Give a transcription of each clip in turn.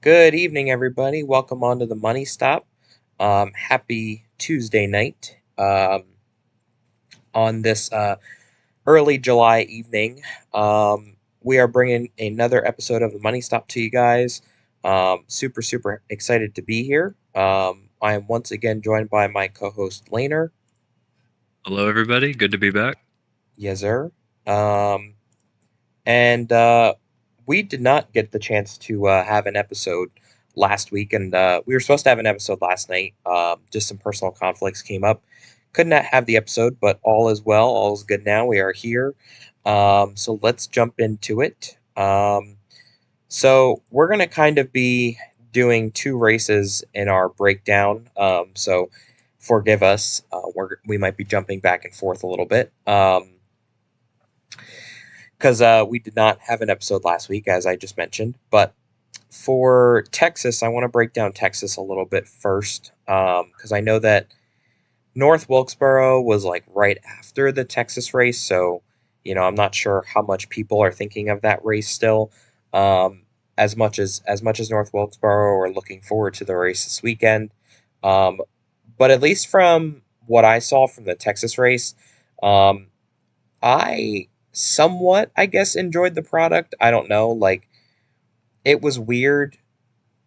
Good evening, everybody. Welcome on to the Money Stop. Happy Tuesday night on this early July evening. We are bringing another episode of the Money Stop to you guys. Super excited to be here. I am once again joined by my co host, Laner. Hello, everybody. Good to be back. Yes, sir. Um, and we did not get the chance to have an episode last week, and we were supposed to have an episode last night. Just some personal conflicts came up. Could not have the episode, but all is well. All is good now. We are here. So let's jump into it. So we're going to kind of be doing two races in our breakdown. So forgive us. We might be jumping back and forth a little bit. Because we did not have an episode last week, as I just mentioned. But for Texas, I want to break down Texas a little bit first, because I know that North Wilkesboro was like right after the Texas race, so I'm not sure how much people are thinking of that race still. As much as North Wilkesboro are looking forward to the race this weekend, um, but at least from what I saw from the Texas race, um, I somewhat, I guess, enjoyed the product. I don't know, like it was weird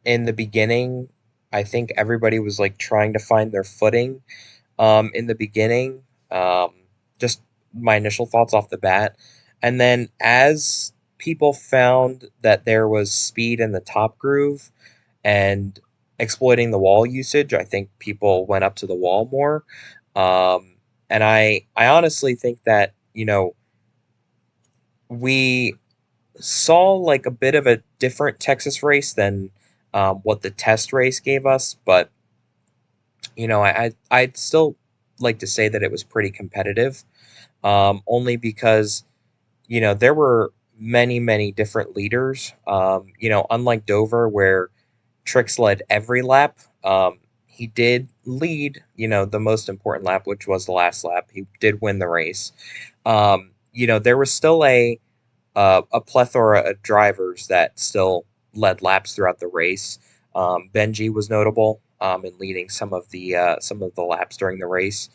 in the beginning. I think everybody was like trying to find their footing in the beginning. Um, just my initial thoughts off the bat. And then as people found that there was speed in the top groove and exploiting the wall usage, I think people went up to the wall more. And I honestly think that, we saw like a bit of a different Texas race than what the test race gave us, but I'd still like to say that it was pretty competitive, only because there were many different leaders. Unlike Dover, where Trix led every lap, he did lead the most important lap, which was the last lap. He did win the race. There was still a plethora of drivers that still led laps throughout the race. Benji was notable in leading some of the laps during the race,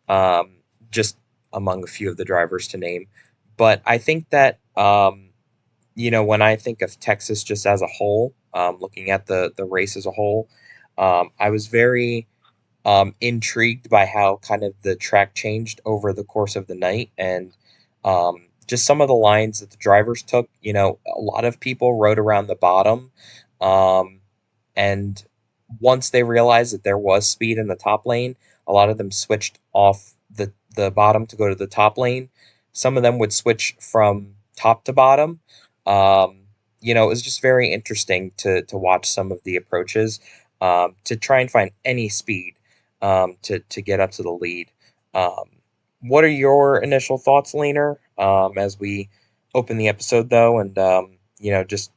um, just among a few of the drivers to name. But I think that when I think of Texas just as a whole, looking at the race as a whole, I was very intrigued by how kind of the track changed over the course of the night, and just some of the lines that the drivers took. A lot of people rode around the bottom, um, and once they realized that there was speed in the top lane, a lot of them switched off the bottom to go to the top lane. Some of them would switch from top to bottom. It was just very interesting to watch some of the approaches, to try and find any speed, to get up to the lead. Um, what are your initial thoughts, Leaner, as we open the episode, though, and just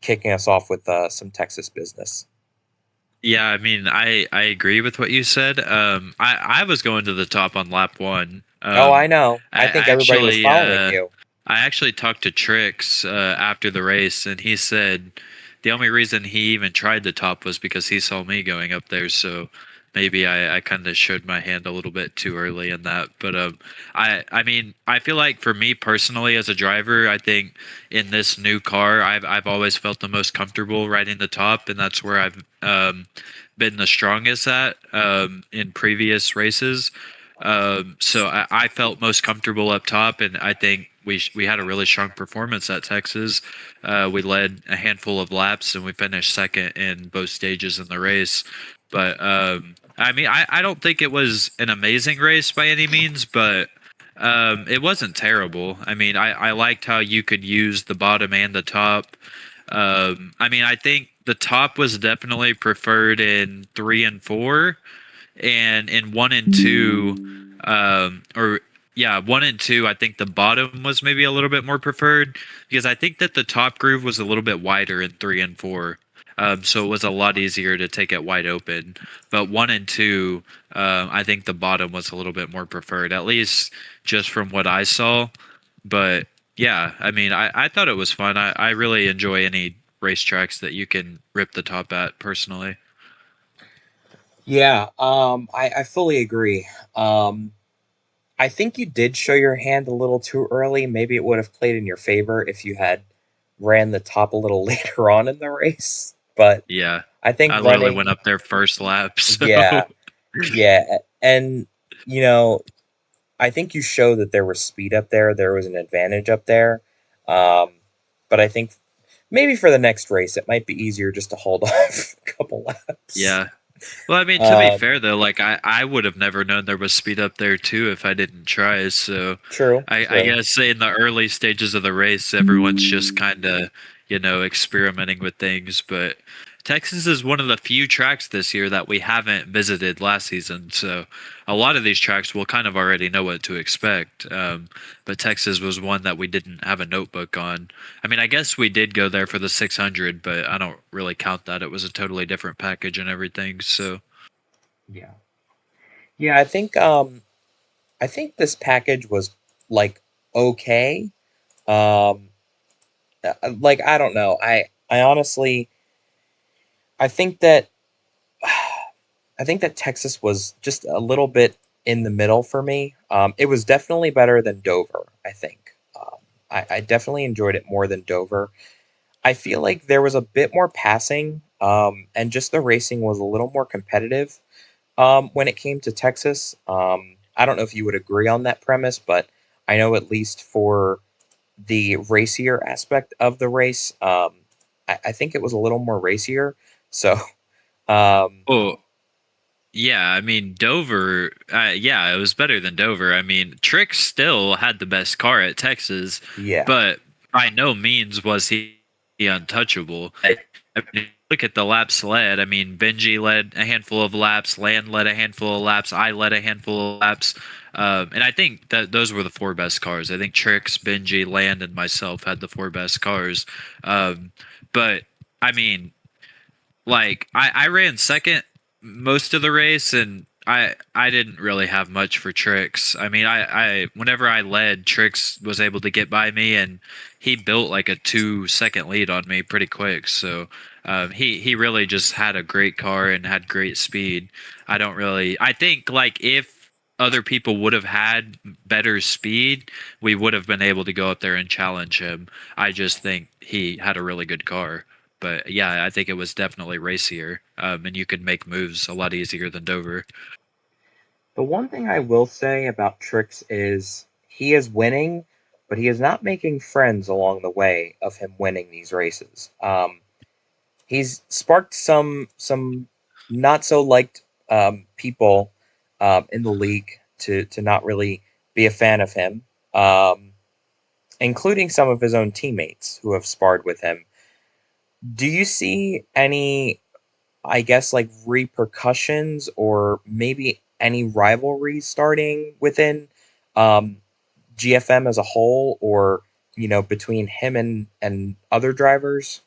kicking us off with some Texas business? Yeah, I mean, I agree with what you said. I was going to the top on lap one. Oh, I know. I, I I think everybody was actually following you. I actually talked to Trix after the race, and he said the only reason he even tried the top was because he saw me going up there. So maybe I kind of showed my hand a little bit too early in that. But I mean, I feel like for me personally as a driver, I think in this new car, I've always felt the most comfortable riding the top, and that's where I've been the strongest at in previous races. So I felt most comfortable up top, and I think we had a really strong performance at Texas. We led a handful of laps, and we finished second in both stages in the race. But I mean, I don't think it was an amazing race by any means, but it wasn't terrible. I mean, I liked how you could use the bottom and the top. I mean, I think the top was definitely preferred in 3 and 4, and in 1 and 2, or yeah, 1 and 2, I think the bottom was maybe a little bit more preferred because I think that the top groove was a little bit wider in 3 and 4. So it was a lot easier to take it wide open. But 1 and 2, I think the bottom was a little bit more preferred, at least just from what I saw. But yeah, I mean, I thought it was fun. I really enjoy any racetracks that you can rip the top at personally. Yeah, I fully agree. I think you did show your hand a little too early. Maybe it would have played in your favor if you had ran the top a little later on in the race. But Yeah. I think I literally went running, up there first lap, so yeah, yeah, and you know, I think you showed that there was speed up there. There was an advantage up there. Um, but I think maybe for the next race, it might be easier just to hold off a couple laps. yeah. Well, I mean, to be Um, fair though, like I would have never known there was speed up there too if I didn't try. So true, I true. guess in the early stages of the race, everyone's just kind of, experimenting with things. But Texas is one of the few tracks this year that we haven't visited last season. So a lot of these tracks we'll kind of already know what to expect. But Texas was one that we didn't have a notebook on. I mean, I guess we did go there for the 600, but I don't really count that. It was a totally different package and everything. So Yeah, yeah. I think this package was like okay. Um, like I don't know. I honestly I think that I think that Texas was just a little bit in the middle for me. It was definitely better than Dover. I think I definitely enjoyed it more than Dover. I feel like there was a bit more passing, and just the racing was a little more competitive when it came to Texas. I don't know if you would agree on that premise, but I know at least for the racier aspect of the race, I think it was a little more racier. So, um, oh, yeah, I mean Dover. Yeah, it was better than Dover. I mean, Trick still had the best car at Texas, yeah, but by no means was he untouchable. I mean, look at the laps led. I mean, Benji led a handful of laps, Land led a handful of laps, I led a handful of laps, and I think that those were the four best cars. I think Tricks, Benji, Land, and myself had the four best cars. Um, but I mean, like I ran second most of the race, and I didn't really have much for Tricks. I mean, I whenever I led, Tricks was able to get by me, and he built like a 2 second lead on me pretty quick. So he really just had a great car and had great speed. I think like if other people would have had better speed, we would have been able to go up there and challenge him. I just think he had a really good car. But yeah, I think it was definitely racier, and you could make moves a lot easier than Dover. the one thing I will say about Trix is he is winning, but he is not making friends along the way of him winning these races. He's sparked some not so liked people in the league to not really be a fan of him, um, including some of his own teammates who have sparred with him. Do you see any, I guess, like repercussions or maybe any rivalry starting within um, GFM as a whole, or between him and other drivers?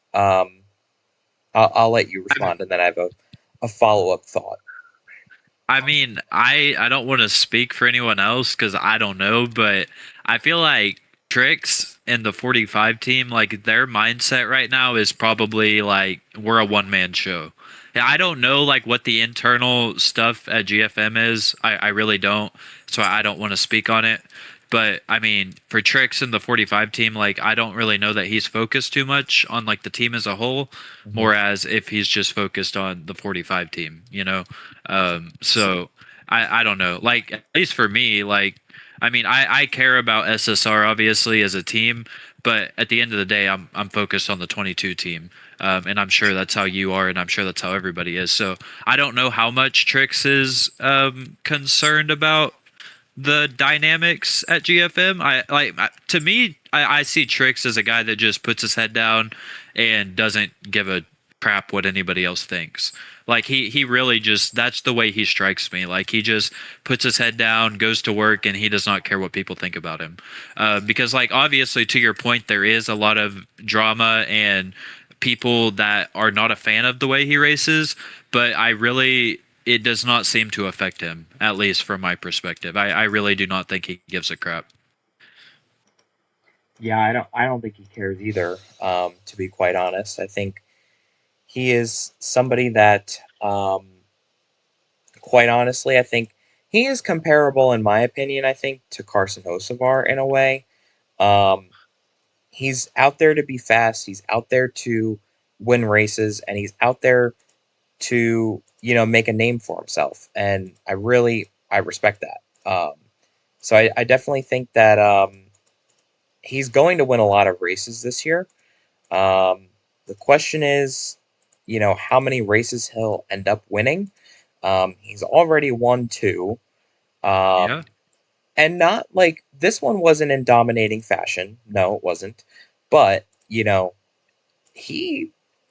I'll let you respond, and then I have a follow up thought. I mean, I don't want to speak for anyone else because I don't know, but I feel like Tricks and the 45 team, like their mindset right now is probably like we're a one man show. Yeah, I don't know like what the internal stuff at GFM is. I really don't, so I don't want to speak on it. But I mean, for Tricks and the 45 team, like I don't really know that he's focused too much on like the team as a whole, Mhm. more as if he's just focused on the 45 team, you know. So I don't know. Like at least for me, like I mean, I care about SSR obviously as a team, but at the end of the day, I'm focused on the 22 team, and I'm sure that's how you are, and I'm sure that's how everybody is. So I don't know how much Trix is concerned about the dynamics at GFM. To me, I see Trix as a guy that just puts his head down and doesn't give a crap what anybody else thinks. Like he really just that's the way he strikes me. Like he just puts his head down, goes to work, and he does not care what people think about him. Because like obviously to your point, there is a lot of drama and people that are not a fan of the way he races. But it does not seem to affect him, at least from my perspective. I really do not think he gives a crap. Yeah, I don't think he cares either. To be quite honest, I think he is somebody that, quite honestly, I think he is comparable, in my opinion. I think to Carson Hocevar in a way. Um, he's out there to be fast. He's out there to win races, and he's out there to make a name for himself. And I respect that. So I definitely think that he's going to win a lot of races this year. Um, the question is, how many races he'll end up winning. He's already won two. Yeah. Um, and not like this one wasn't in dominating fashion. No, it wasn't. But, he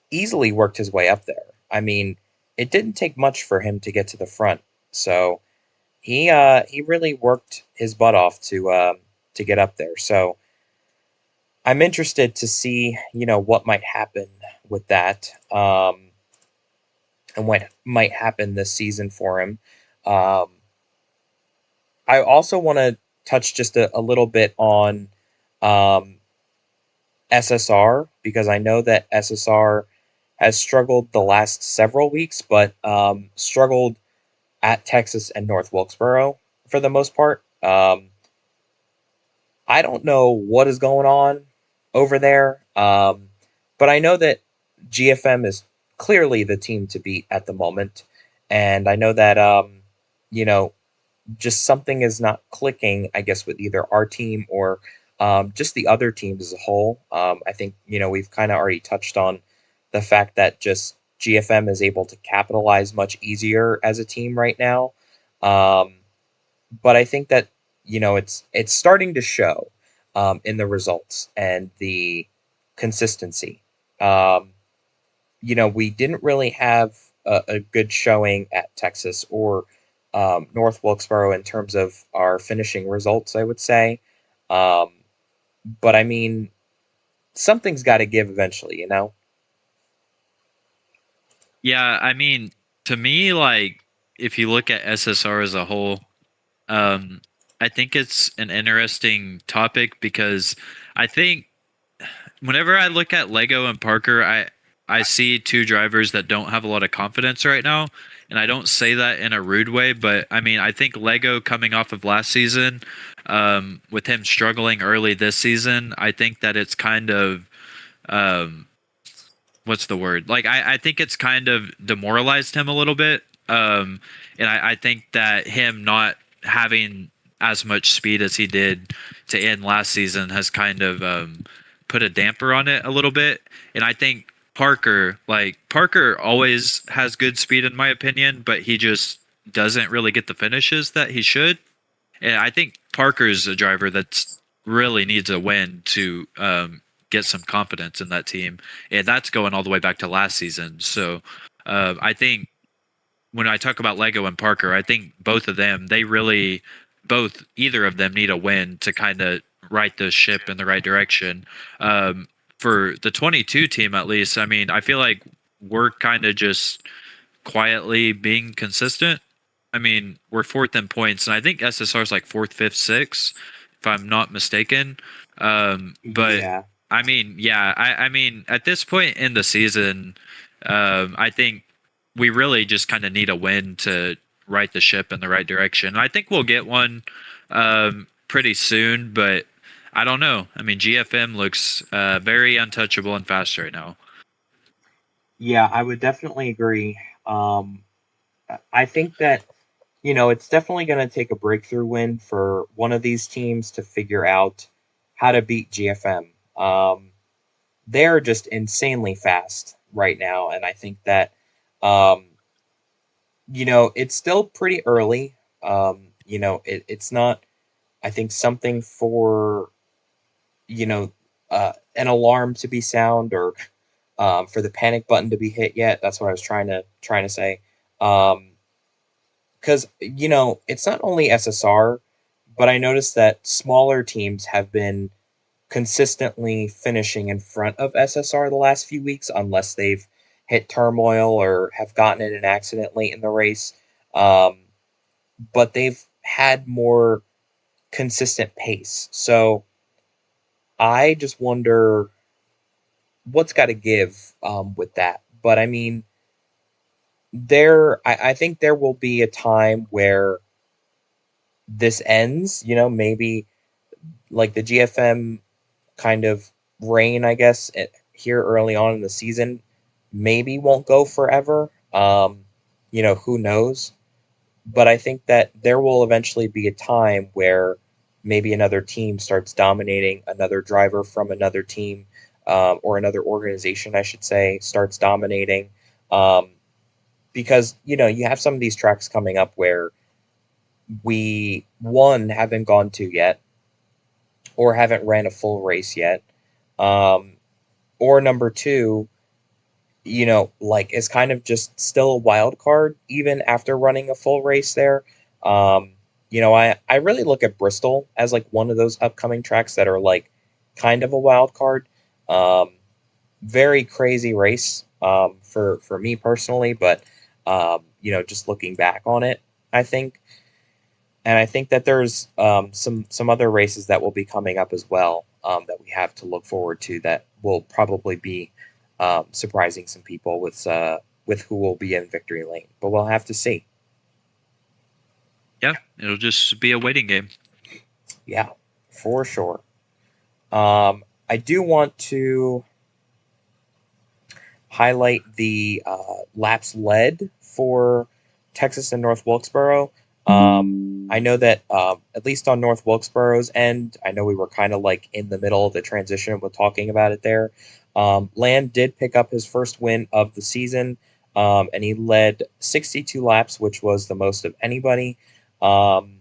easily worked his way up there. I mean, it didn't take much for him to get to the front. So he really worked his butt off to get up there. So I'm interested to see, what might happen with that, and what might happen this season for him. Um, I also want to touch just a little bit on um, SSR because I know that SSR has struggled the last several weeks, but struggled at Texas and North Wilkesboro for the most part. I don't know what is going on over there, but I know that GFM is clearly the team to beat at the moment, and I know that you know just something is not clicking, I guess, with either our team or just the other teams as a whole. I think, we've kind of already touched on the fact that just GFM is able to capitalize much easier as a team right now. Um, but I think that, it's starting to show in the results and the consistency. Um, we didn't really have a good showing at Texas or North Wilkesboro in terms of our finishing results, I would say. Um, but I mean, something's got to give eventually. Yeah, I mean, to me, like if you look at SSR as a whole, um, I think it's an interesting topic because I think whenever I look at Lego and Parker, I see two drivers that don't have a lot of confidence right now, and I don't say that in a rude way, but I mean I think Lego coming off of last season, with him struggling early this season, I think that it's kind of um, what's the word? Like I think it's kind of demoralized him a little bit. And I think that him not having as much speed as he did to end last season has kind of put a damper on it a little bit. And I think Parker always has good speed in my opinion, but he just doesn't really get the finishes that he should. And I think Parker's a driver that's really needs a win to get some confidence in that team, and that's going all the way back to last season. So I think when I talk about Lego and Parker, I think both of them, they really, both either of them need a win to kind of right the ship in the right direction. For the 22 team, at least, I mean, I feel like we're kind of just quietly being consistent. I mean, we're fourth in points, and I think SSR is like fourth, fifth, sixth, if I'm not mistaken. But Yeah. I mean, yeah, I mean, at this point in the season, I think we really just kind of need a win to right the ship in the right direction. I think we'll get one pretty soon, but I don't know. I mean, GFM looks very untouchable and fast right now. Yeah, I would definitely agree. I think that, it's definitely going to take a breakthrough win for one of these teams to figure out how to beat GFM. They're just insanely fast right now, and I think that, um, it's still pretty early. It's not, I think, something for, you know, an alarm to be sound or for the panic button to be hit yet. That's what I was trying to say. Because it's not only SSR, but I noticed that smaller teams have been consistently finishing in front of SSR the last few weeks, unless they've hit turmoil or have gotten in an accident late in the race. Um, but they've had more consistent pace. So I just wonder what's got to give with that. But I mean, I think there will be a time where this ends. You know, maybe like the GFM kind of reign, I guess, here early on in the season, maybe won't go forever. Who knows? But I think that there will eventually be a time where maybe another team starts dominating, another driver from another team or another organization, I should say, starts dominating. Um, because, you have some of these tracks coming up where we, one, haven't gone to yet or haven't ran a full race yet. Um, or number two, like is kind of just still a wild card even after running a full race there. Um, I really look at Bristol as like one of those upcoming tracks that are like kind of a wild card. Um, Very crazy race for me personally, but just looking back on it, I think and I think that there's some other races that will be coming up as well that we have to look forward to that will probably be surprising some people with who will be in victory lane. But we'll have to see. Yeah, it'll just be a waiting game. Yeah, for sure. I do want to highlight the laps led for Texas and North Wilkesboro. I know that at least on North Wilkesboro's end, I know we were kind of like in the middle of the transition with talking about it there. Land did pick up his first win of the season, and he led 62 laps, which was the most of anybody. Um,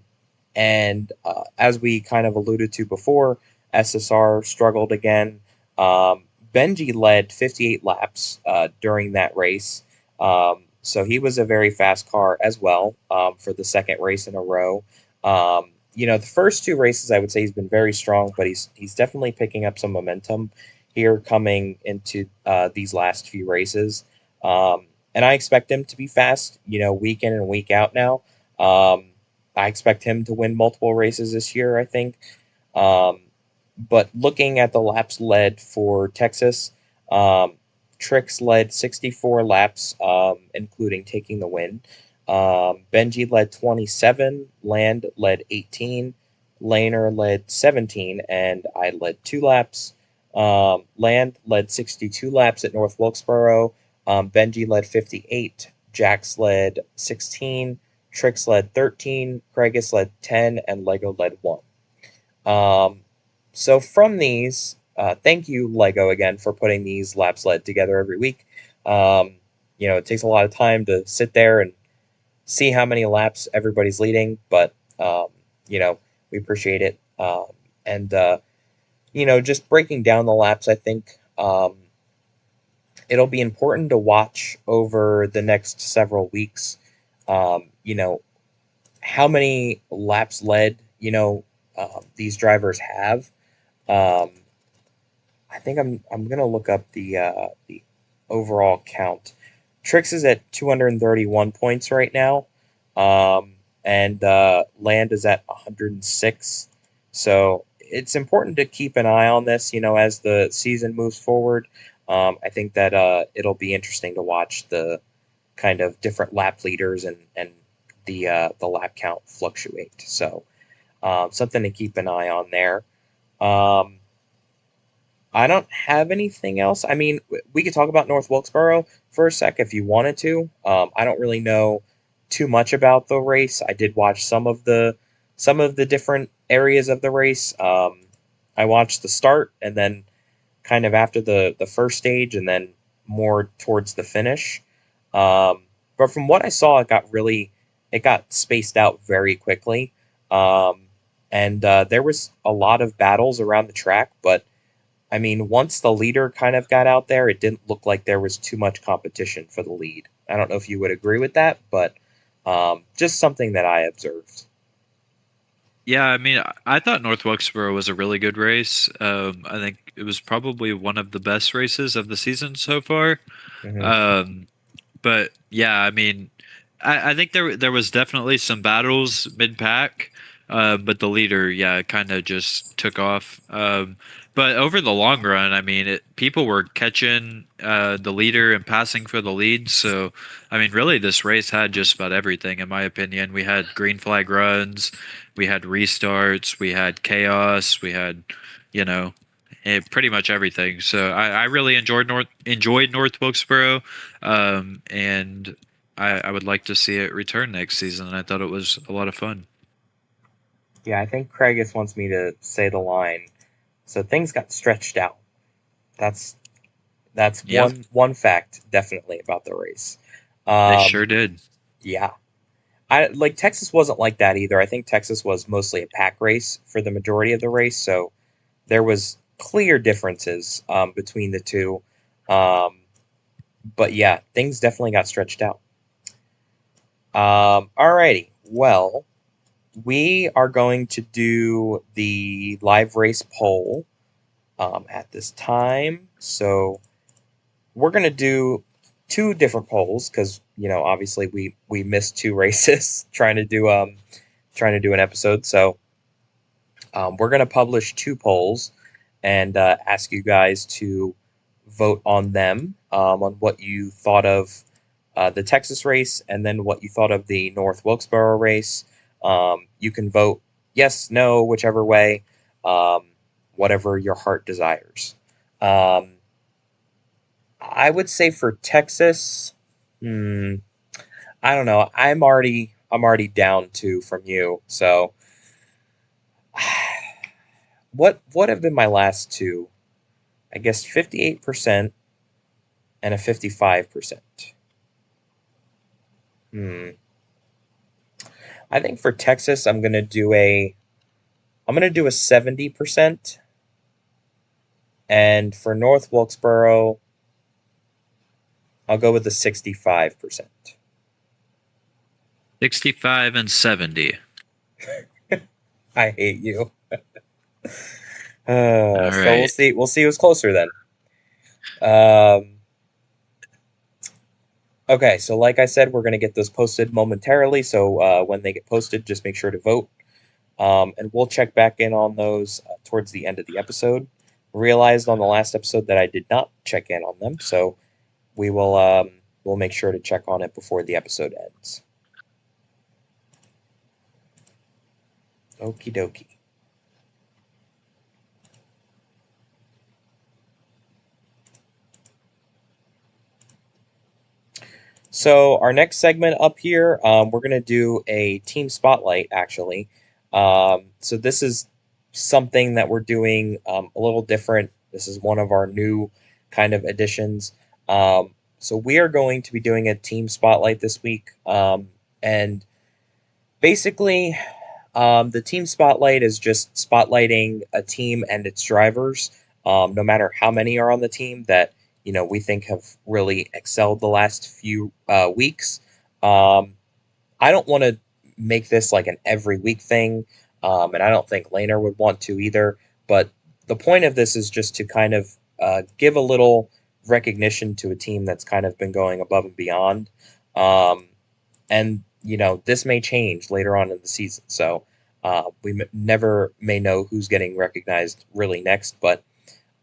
and as we kind of alluded to before, SSR struggled again. Um, Benji led 58 laps during that race. So he was a very fast car as well for the second race in a row. The first two races, I would say he's been very strong, but he's definitely picking up some momentum here coming into these last few races. And I expect him to be fast, week in and week out now. Um, I expect him to win multiple races this year, I think. Um, but looking at the laps led for Texas, um, Trix led 64 laps, including taking the win. Benji led 27, Land led 18, Laner led 17, and I led 2 laps. Land led 62 laps at North Wilkesboro. Benji led 58, Jax led 16, Trix led 13, Craigus led 10, and Lego led 1. Um, so from these, thank you, Lego, again, for putting these laps led together every week. Um, it takes a lot of time to sit there and see how many laps everybody's leading, but, you know, we appreciate it. And, just breaking down the laps, I think it'll be important to watch over the next several weeks. You know, how many laps led, these drivers have. Um, I think I'm gonna look up the overall count. Trix is at 231 points right now, and Land is at 106. So it's important to keep an eye on this. As the season moves forward. I think that it'll be interesting to watch the kind of different lap leaders and the lap count fluctuate. So something to keep an eye on there. Um, I don't have anything else. I mean, we could talk about North Wilkesboro for a sec if you wanted to. I don't really know too much about the race. I did watch some of the different areas of the race. I watched the start and then kind of after the first stage and then more towards the finish. But from what I saw, it got spaced out very quickly. Um, and there was a lot of battles around the track, but I mean, once the leader kind of got out there, it didn't look like there was too much competition for the lead. I don't know if you would agree with that, but just something that I observed. Yeah, I mean, I thought North Wilkesboro was a really good race. I think it was probably one of the best races of the season so far. Hmm. Um, but yeah, I mean, I think there was definitely some battles mid pack, but the leader, yeah, kind of just took off. But over the long run, I mean, people were catching the leader and passing for the lead. So, I mean, really, this race had just about everything, in my opinion. We had green flag runs, we had restarts, we had chaos, we had, you know, pretty much everything. So, I really enjoyed North Wilkesboro, and I would like to see it return next season. I thought it was a lot of fun. Yeah, I think Craigus wants me to say the line. So things got stretched out. That's that's Yep, one fact definitely about the race. they sure Um, did. yeah, I like Texas wasn't like that either. I think Texas was mostly a pack race for the majority of the race, so there was clear differences between the two. Um, but yeah, things definitely got stretched out. Alrighty, well, we are going to do the live race poll at this time. So we're going to do two different polls because obviously we missed two races trying to do an episode. So we're going to publish two polls and ask you guys to vote on them, on what you thought of the Texas race and then what you thought of the North Wilkesboro race. You can vote yes, no, whichever way, um, whatever your heart desires. Um, I would say for Texas, hmm, I don't know. I'm already down two from you. So what have been my last two? I guess 58% and a 55%. Hmm. I think for Texas, I'm gonna do a 70%, and for North Wilkesboro, I'll go with the 65%. 65 and 70. I hate you. All So we'll right. see. We'll see who's closer then. Um, okay, so like I said, we're gonna get those posted momentarily. So when they get posted, just make sure to vote. And we'll check back in on those towards the end of the episode. Realized on the last episode that I did not check in on them, so we'll make sure to check on it before the episode ends. Okie dokie. So our next segment up here, we're gonna do a team spotlight actually. So this is something that we're doing a little different. This is one of our new kind of additions. So we are going to be doing a team spotlight this week, and basically, the team spotlight is just spotlighting a team and its drivers, no matter how many are on the team that we think have really excelled the last few weeks. Um, I don't want to make this like an every week thing, and I don't think Laner would want to either. But the point of this is just to kind of give a little recognition to a team that's kind of been going above and beyond. Um, and this may change later on in the season. So we never may know who's getting recognized really next. But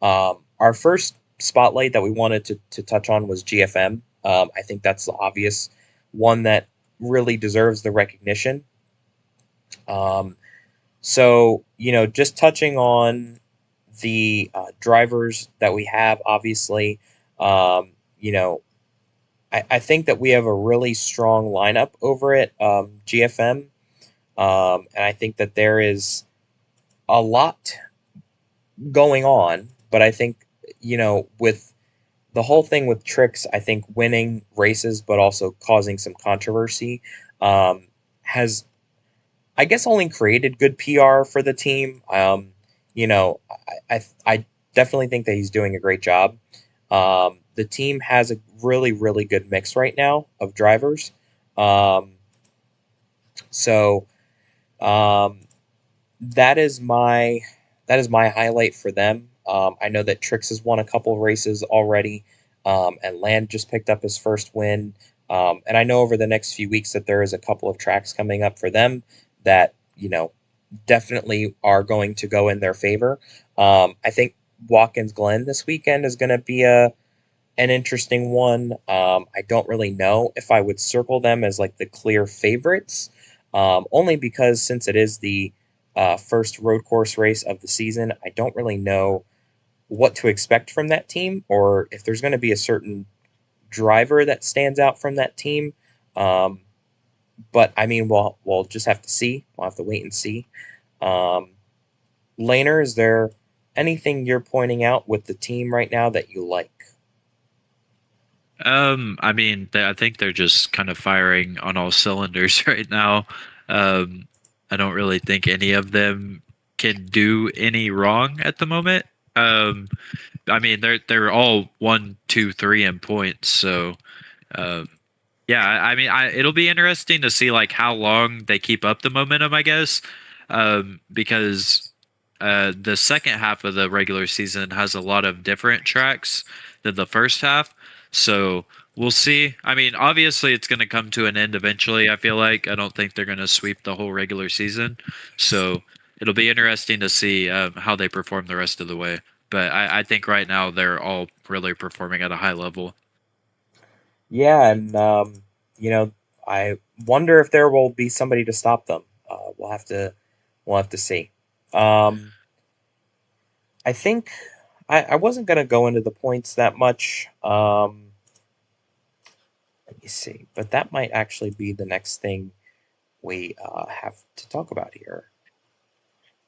our first spotlight that we wanted to touch on was GFM. I think that's the obvious one that really deserves the recognition. Um, so just touching on the drivers that we have, obviously, um, you know, I think that we have a really strong lineup over at GFM. And I think that there is a lot going on, but I think, with the whole thing with Tricks, I think winning races, but also causing some controversy, has, I guess, only created good PR for the team. I definitely think that he's doing a great job. The team has a really, really good mix right now of drivers. Um, so um, that is my highlight for them. I know that Trix has won a couple of races already, and Land just picked up his first win. And I know over the next few weeks that there is a couple of tracks coming up for them that definitely are going to go in their favor. I think Watkins Glen this weekend is going to be a an interesting one. I don't really know if I would circle them as like the clear favorites, only because since it is the first road course race of the season, I don't really know what to expect from that team or if there's going to be a certain driver that stands out from that team. Um, but I mean, we'll just have to see. We'll have to wait and see. Um, Laner, is there anything you're pointing out with the team right now that you like? I mean, I think they're just kind of firing on all cylinders right now. Um, I don't really think any of them can do any wrong at the moment. Um, I mean, they're all 1, 2, 3 in points. So, um, yeah, I mean, it'll be interesting to see like how long they keep up the momentum, I guess, because the second half of the regular season has a lot of different tracks than the first half. So we'll see. I mean, obviously, it's going to come to an end eventually. I feel like I don't think they're going to sweep the whole regular season. So it'll be interesting to see how they perform the rest of the way. But I think right now they're all really performing at a high level. Yeah, and you know, I wonder if there will be somebody to stop them. We'll have to see. Um, I think I wasn't gonna go into the points that much. Let me see, but that might actually be the next thing we have to talk about here.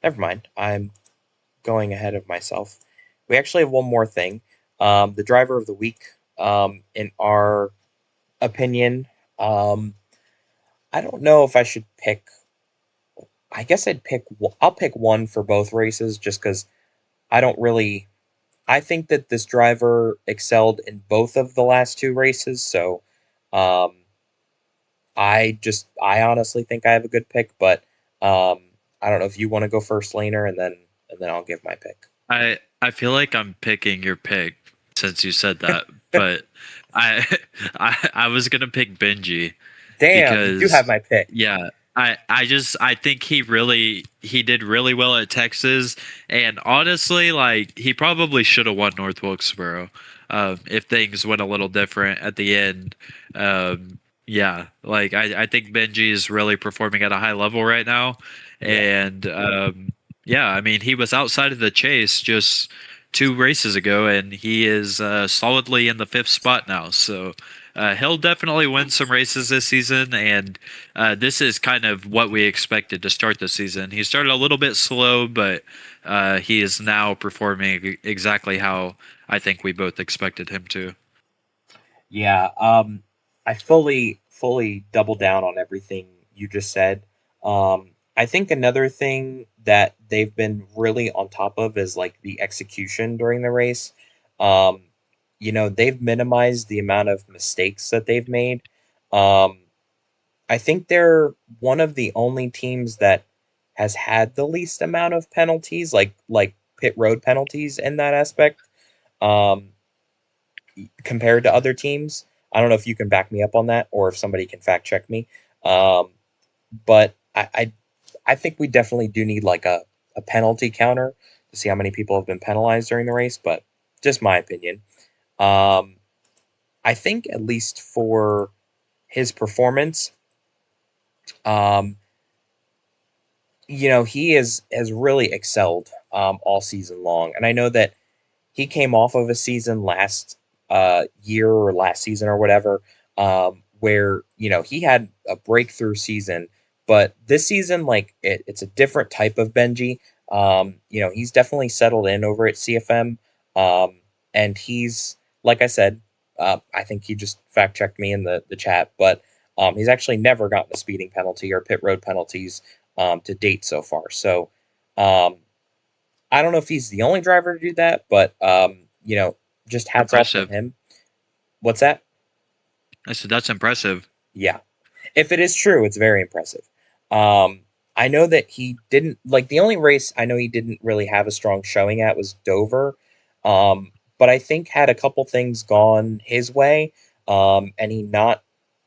Never mind. I'm going ahead of myself. We actually have one more thing. The driver of the week. In our opinion, um, I don't know if I should pick. I guess I'd pick. I'll pick one for both races, just because I don't really. I think that this driver excelled in both of the last two races, so um, I honestly think I have a good pick, but um, I don't know if you want to go first, Laner, and then I'll give my pick. I feel like I'm picking your pick since you said that, but I I was gonna pick Benji Damn, you do because have my pick. yeah, I think he did really well at Texas, and honestly, like he probably should have won North Wilkesboro if things went a little different at the end. Yeah, like I think Benji is really performing at a high level right now, Yeah. and yeah, I mean he was outside of the chase just 2 races ago, and he is solidly in the fifth spot now. So he'll definitely win some races this season, and this is kind of what we expected to start the season. He started a little bit slow, but he is now performing exactly how I think we both expected him to. Yeah, I fully double down on everything you just said. I think another thing that they've been really on top of is like the execution during the race. Um, they've minimized the amount of mistakes that they've made. Um, I think they're one of the only teams that has had the least amount of penalties, like pit road penalties in that aspect. Um, Compared to other teams. I don't know if you can back me up on that or if somebody can fact check me. Um, but I think we definitely do need like a penalty counter to see how many people have been penalized during the race, but just my opinion. Um, I think at least for his performance, um, he has really excelled all season long. And I know that he came off of a season last year or last season or whatever, where he had a breakthrough season, but this season, like it's a different type of Benji. He's definitely settled in over at CFM, um, and he's like I said, I think he just fact checked me in the chat, but he's actually never gotten a speeding penalty or pit road penalties to date so far. So um, I don't know if he's the only driver to do that, but just hats off to Impressive. him. What's that? I said that's impressive. Yeah. If it is true, it's very impressive. Um, I know that he didn't like the only race I know he didn't really have a strong showing at was Dover. But I think had a couple things gone his way, and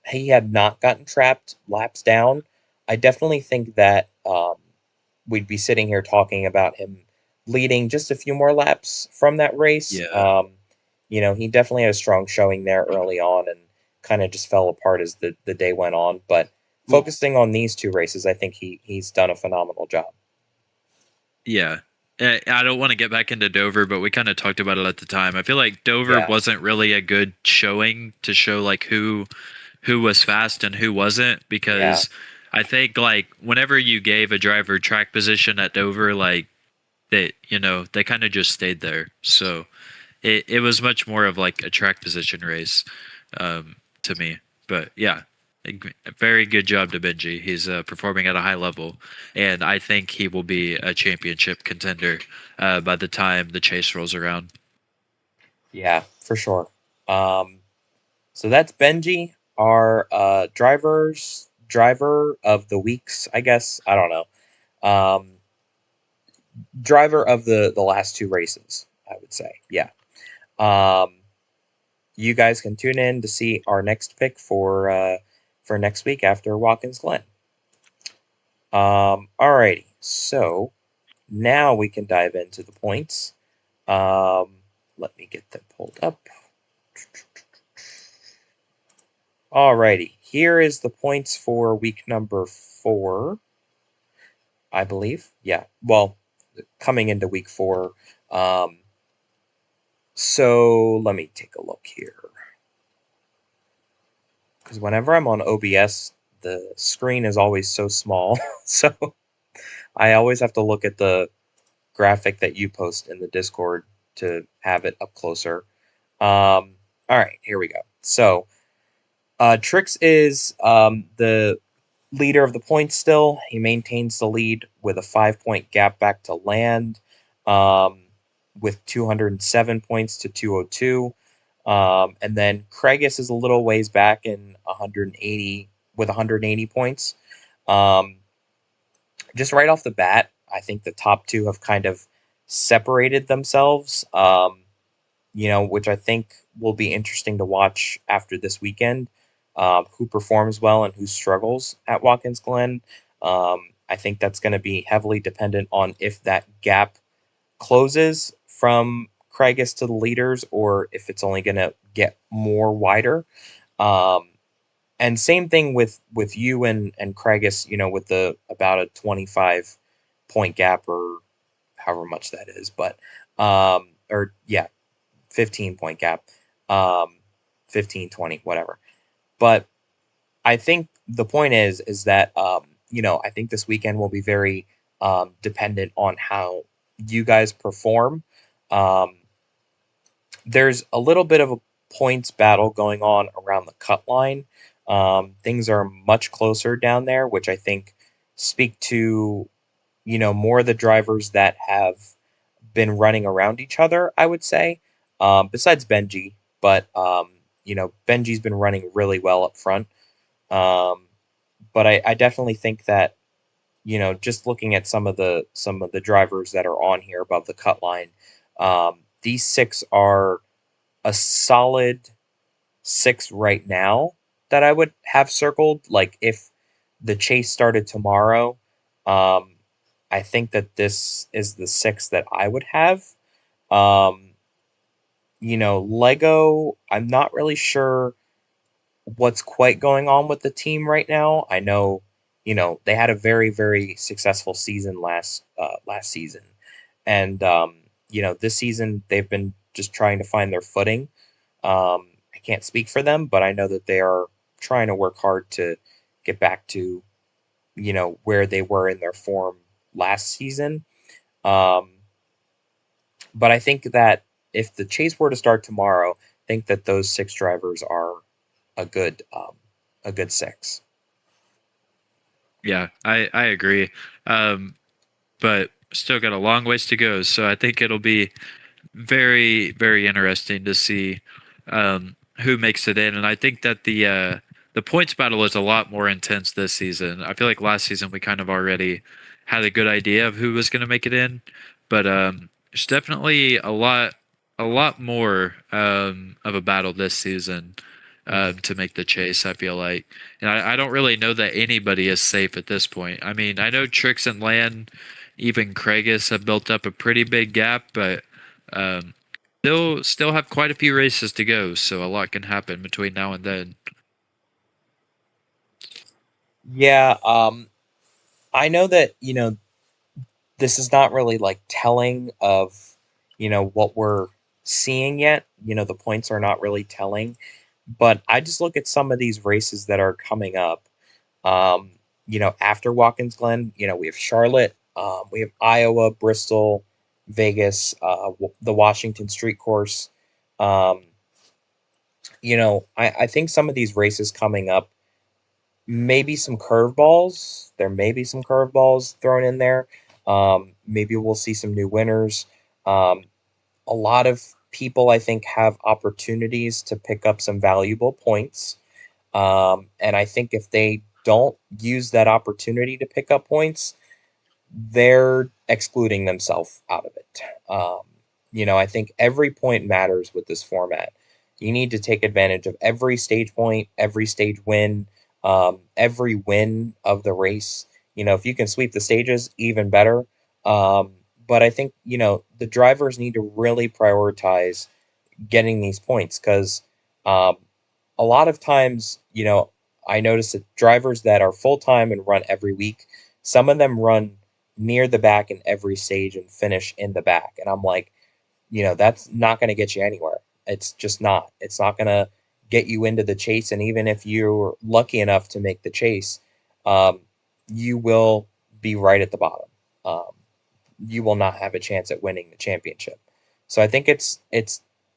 he had not gotten trapped laps down. I definitely think that we'd be sitting here talking about him leading just a few more laps from that race. Yeah. He definitely had a strong showing there early on and kind of just fell apart as the day went on. But Well, focusing on these two races, I think he's done a phenomenal job. yeah. I don't want to get back into Dover, but we kind of talked about it at the time. I feel like Dover Yeah, wasn't really a good showing to show like who was fast and who wasn't, yeah, because I think like whenever you gave a driver track position at Dover, like they kind of just stayed there. So it was much more of like a track position race to me. But yeah, a very good job to Benji. He's performing at a high level, and I think he will be a championship contender by the time the chase rolls around. yeah, for sure. Um, so that's Benji, our driver of the weeks, I guess. I don't know. Driver of the last two races, I would say. Yeah. Um, you guys can tune in to see our next pick for next week after Watkins Glen. Alrighty, so now we can dive into the points. Um, Let me get them pulled up. Alrighty, here is the points for week number 4, I believe. Yeah, well, coming into week 4. Um, so let me take a look here. Because whenever I'm on OBS, the screen is always so small. So I always have to look at the graphic that you post in the Discord to have it up closer. All right, here we go. So Trix is the leader of the points still. He maintains the lead with a 5 point gap back to land, um, with 207 points to 202. And then Craigus is a little ways back in 180 with 180 points. Um, just right off the bat, I think the top two have kind of separated themselves, which I think will be interesting to watch after this weekend. Who performs well and who struggles at Watkins Glen. I think that's going to be heavily dependent on if that gap closes from Craigus to the leaders or if it's only going to get more wider. Um, and same thing with you and Craigus, with the about a 25 point gap or however much that is, but or yeah, 15 point gap, um, 15, 20, whatever. But I think the point is that I think this weekend will be very dependent on how you guys perform. Um, there's a little bit of a points battle going on around the cut line. Things are much closer down there, which I think speak to more of the drivers that have been running around each other. I would say, besides Benji, but Benji's been running really well up front. Um, but I definitely think that just looking at some of the drivers that are on here above the cut line, these six are a solid six right now that I would have circled. Like if the chase started tomorrow, um, I think that this is the six that I would have. Um, Lego, I'm not really sure what's quite going on with the team right now. I know, they had a very, very successful season last season, and this season they've been just trying to find their footing. I can't speak for them, but I know that they are trying to work hard to get back to where they were in their form last season. Um, but I think that if the chase were to start tomorrow, I think that those six drivers are a good um, a good six. Yeah, I agree. Um, but still got a long ways to go. So I think it'll be very, very interesting to see who makes it in. And I think that the points battle is a lot more intense this season. I feel like last season we kind of already had a good idea of who was going to make it in, but there's definitely a lot more of a battle this season Mhm. to make the chase. I feel like, and I don't really know that anybody is safe at this point. I mean, I know Tricks and Land. even Craigus have built up a pretty big gap, but um, still have quite a few races to go, so a lot can happen between now and then. Yeah, I know that, this is not really like telling of, what we're seeing yet. The points are not really telling, but I just look at some of these races that are coming up. Um, after Watkins Glen, we have Charlotte, we have Iowa, Bristol, Vegas, the Washington Street Course. Um, I think some of these races coming up, maybe some curveballs. There may be some curveballs thrown in there. Maybe we'll see some new winners. Um, a lot of people, I think, have opportunities to pick up some valuable points. And I think if they don't use that opportunity to pick up points, they're excluding themselves out of it. I think every point matters with this format. You need to take advantage of every stage point, every stage win, every win of the race. If you can sweep the stages, even better. Um, but I think, the drivers need to really prioritize getting these points because um, a lot of times, I notice that drivers that are full time and run every week, some of them run near the back in every stage and finish in the back. And I'm like, that's not going to get you anywhere. It's just not. It's not going to get you into the chase. And even if you're lucky enough to make the chase, um, you will be right at the bottom. Um, you will not have a chance at winning the championship. So I think it's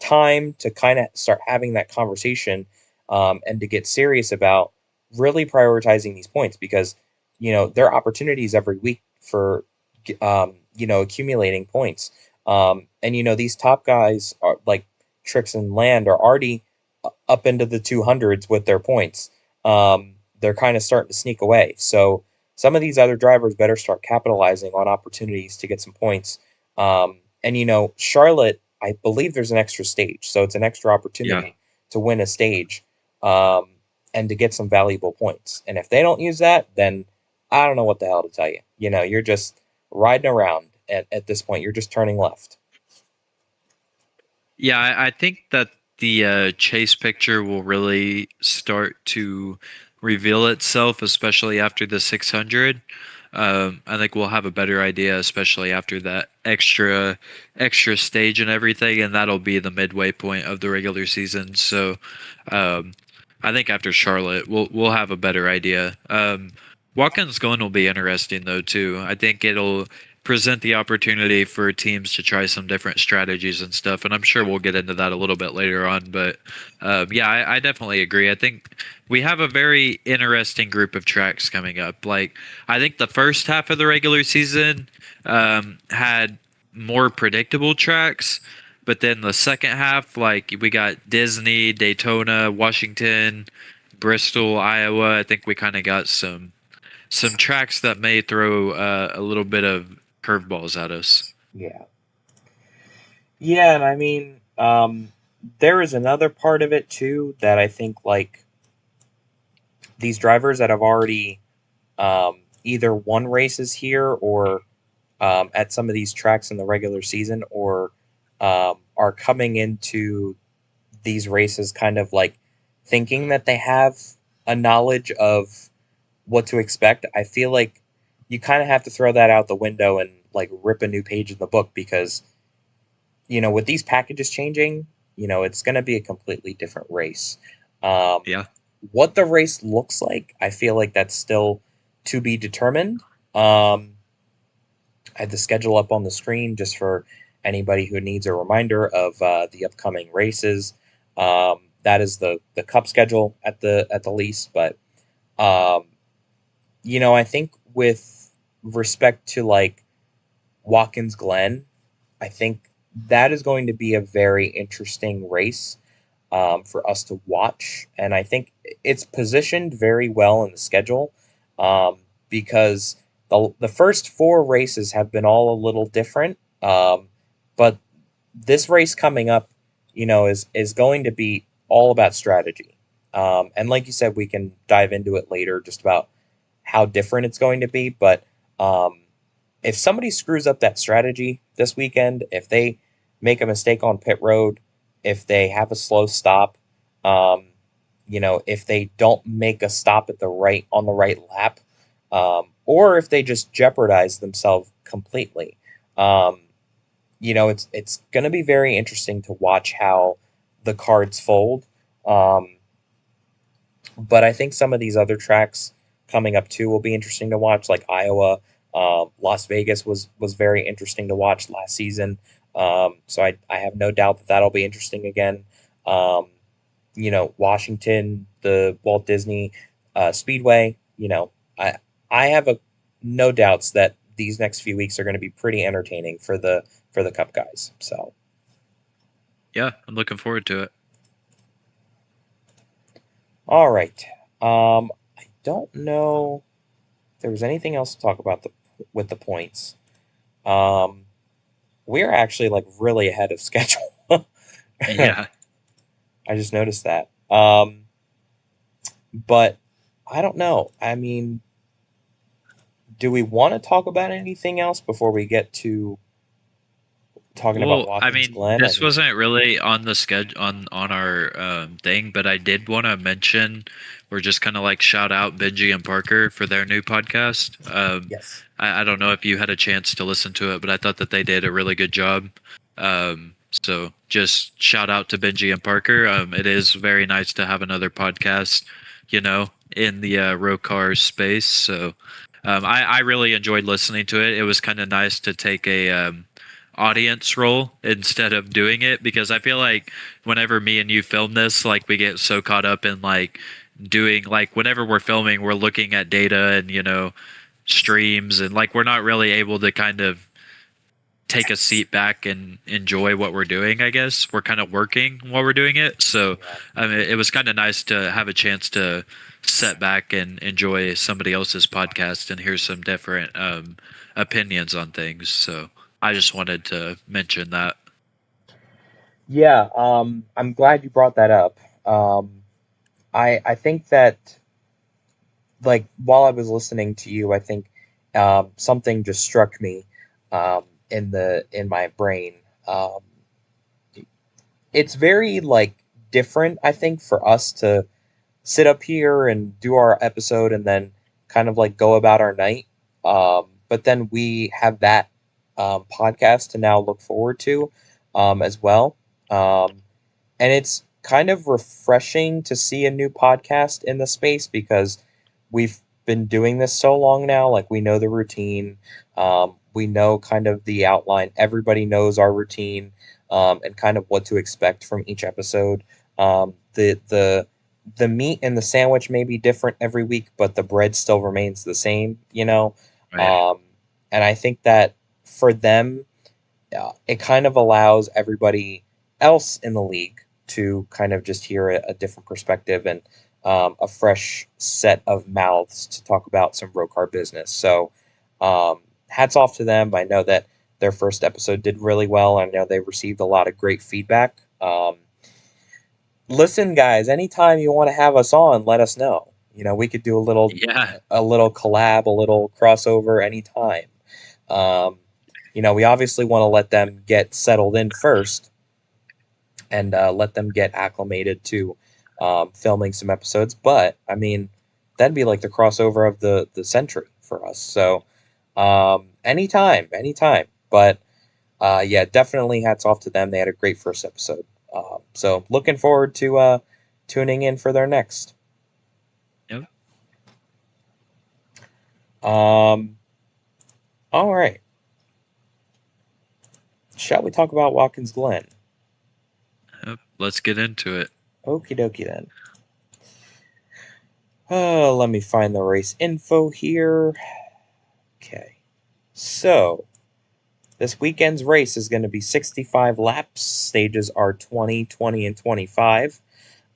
time to kind of start having that conversation, and to get serious about really prioritizing these points because there are opportunities every week for accumulating points. And these top guys are like Tricks and Land are already up into the 200s with their points. They're kind of starting to sneak away. So some of these other drivers better start capitalizing on opportunities to get some points. And Charlotte, I believe there's an extra stage, so it's an extra Yeah. opportunity to win a stage, um, and to get some valuable points. And if they don't use that, then I don't know what the hell to tell you. You're just riding around at this point. You're just turning left. Yeah, I think that the chase picture will really start to reveal itself, especially after the 600. I think we'll have a better idea, especially after that extra stage and everything, and that'll be the midway point of the regular season. So, um, I think after Charlotte, we'll have a better idea. Watkins Glen will be interesting though too. I think it'll present the opportunity for teams to try some different strategies and stuff. And I'm sure we'll get into that a little bit later on. But yeah, I definitely agree. I think we have a very interesting group of tracks coming up. Like, I think the first half of the regular season had more predictable tracks. But then the second half, like we got Disney, Daytona, Washington, Bristol, Iowa. I think we kind of got some tracks that may throw a little bit of curveballs at us. Yeah. Yeah, and I mean, there is another part of it too that I think like these drivers that have already either won races here or at some of these tracks in the regular season or are coming into these races kind of like thinking that they have a knowledge of what to expect. I feel like you kind of have to throw that out the window and like rip a new page in the book because with these packages changing, it's going to be a completely different race. Um, Yeah. what the race looks like, I feel like that's still to be determined. Um, I have the schedule up on the screen just for anybody who needs a reminder of the upcoming races. That is the cup schedule at the least, but um, I think with respect to like Watkins Glen, I think that is going to be a very interesting race, for us to watch. And I think it's positioned very well in the schedule, because the first four races have been all a little different. But this race coming up, is going to be all about strategy. And like you said, we can dive into it later just about how different it's going to be. But um, if somebody screws up that strategy this weekend, if they make a mistake on pit road, if they have a slow stop, um, if they don't make a stop at the right on the right lap, or if they just jeopardize themselves completely, um, it's going to be very interesting to watch how the cards fold. Um, but I think some of these other tracks coming up too will be interesting to watch, like Iowa. Las Vegas was very interesting to watch last season. So I have no doubt that that'll be interesting again. Um, Washington, the Walt Disney Speedway. I have no doubts that these next few weeks are going to be pretty entertaining for the Cup guys. So, Yeah, I'm looking forward to it. all right. I don't know if there was anything else to talk about with the points. Um, we're actually like really ahead of schedule. I Yeah. just noticed that. But I don't know. I mean, do we want to talk about anything else before we get to talking about Well, I Watkins mean, Glen? I this mean, wasn't really on the schedule on our thing, but I did want to mention or just kind of like shout out Benji and Parker for their new podcast. yes. I don't know if you had a chance to listen to it, but I thought that they did a really good job. So just shout out to Benji and Parker. It is very nice to have another podcast, in the ROCAR space. So I really enjoyed listening to it. It was kind of nice to take a audience role instead of doing it, because I feel like whenever me and you film this, like we get so caught up in like doing, like whenever we're filming, we're looking at data and streams, and like we're not really able to kind of take a seat back and enjoy what we're doing. I guess we're kind of working while we're doing it. So Yeah. I mean, it was kind of nice to have a chance to set back and enjoy somebody else's podcast and hear some different opinions on things. So I just wanted to mention that. Yeah, I'm glad you brought that up. I think that like while I was listening to you, I think something just struck me in my brain. Um, it's very like different, I think, for us to sit up here and do our episode and then kind of like go about our night. But then we have that podcast to now look forward to as well. Um, and it's kind of refreshing to see a new podcast in the space because we've been doing this so long now. Like we know the routine, we know kind of the outline. Everybody knows our routine and kind of what to expect from each episode. The meat and the sandwich may be different every week, but the bread still remains the same. Right. Um, and I think that for them, it kind of allows everybody else in the league to kind of just hear a different perspective and a fresh set of mouths to talk about some ROCAR business. So, hats off to them. I know that their first episode did really well. I know they received a lot of great feedback. Listen, guys, anytime you want to have us on, let us know. We could do Yeah. a little collab, a little crossover anytime. Um, we obviously want to let them get settled in first and let them get acclimated to filming some episodes. But I mean, that'd be like the crossover of the century for us. So anytime, anytime. But yeah, definitely hats off to them. They had a great first episode. So looking forward to tuning in for their next. Yep. Um, all right. Shall we talk about Watkins Glen? Yep. Let's get into it. Okie dokie then. Let me find the race info here. Okay. So, this weekend's race is going to be 65 laps. Stages are 20, 20, and 25.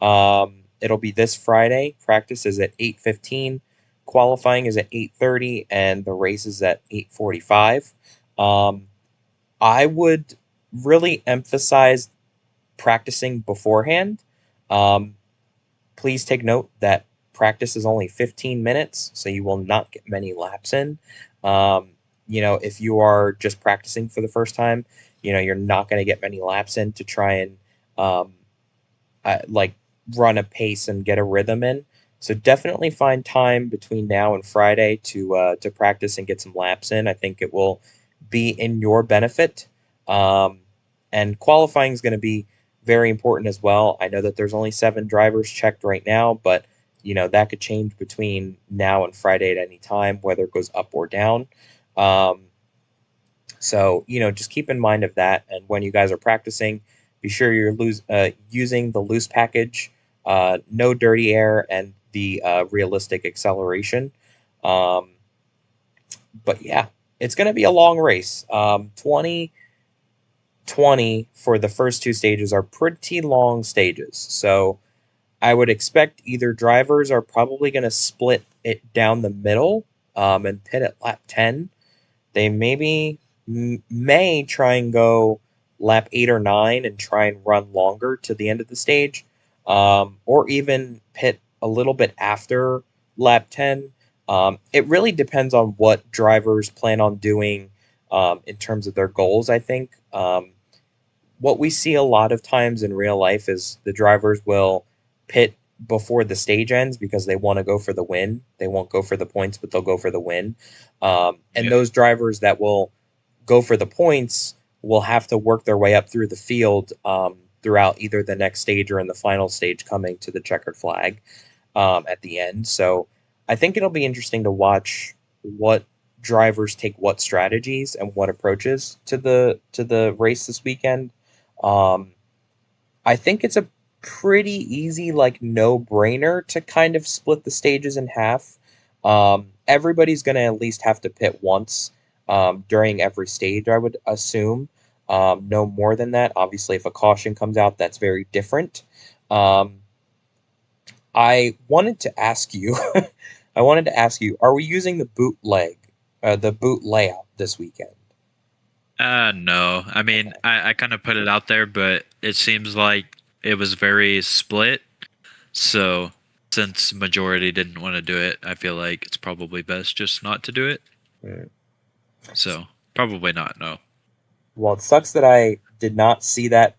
It'll be this Friday. Practice is at 8:15. Qualifying is at 8:30, and the race is at 8:45. Um, I would really emphasize practicing beforehand. Um, Please take note that practice is only 15 minutes, so you will not get many laps in. Um, if you are just practicing for the first time, you're not going to get many laps in to try and um, like run a pace and get a rhythm in. So definitely find time between now and Friday to practice and get some laps in. I think it will be in your benefit. Um, and qualifying is going to be very important as well. I know that there's only 7 drivers checked right now, but that could change between now and Friday at any time, whether it goes up or down. Um, so, just keep in mind of that. And when you guys are practicing, be sure you're using the loose package, no dirty air, and the realistic acceleration. Um, but yeah, it's going to be a long race. 2020 for the first 2 stages are pretty long stages. So I would expect either drivers are probably going to split it down the middle and pit at lap 10. They maybe may try and go lap 8 or 9 and try and run longer to the end of the stage, or even pit a little bit after lap 10. It really depends on what drivers plan on doing in terms of their goals, I think. What we see a lot of times in real life is the drivers will pit before the stage ends because they want to go for the win. They won't go for the points, but they'll go for the win. And Yeah. those drivers that will go for the points will have to work their way up through the field throughout either the next stage or in the final stage coming to the checkered flag at the end. So I think it'll be interesting to watch what drivers take what strategies and what approaches to the race this weekend. Um, I think it's a pretty easy, like no brainer to kind of split the stages in half. Everybody's going to at least have to pit once during every stage, I would assume. No more than that. Obviously, if a caution comes out, that's very different. Um, I wanted to ask you, are we using the boot layout this weekend? No. I mean, I kind of put it out there, but it seems like it was very split. So since majority didn't want to do it, I feel like it's probably best just not to do it. Hmm. So probably not. No. Well, it sucks that I did not see that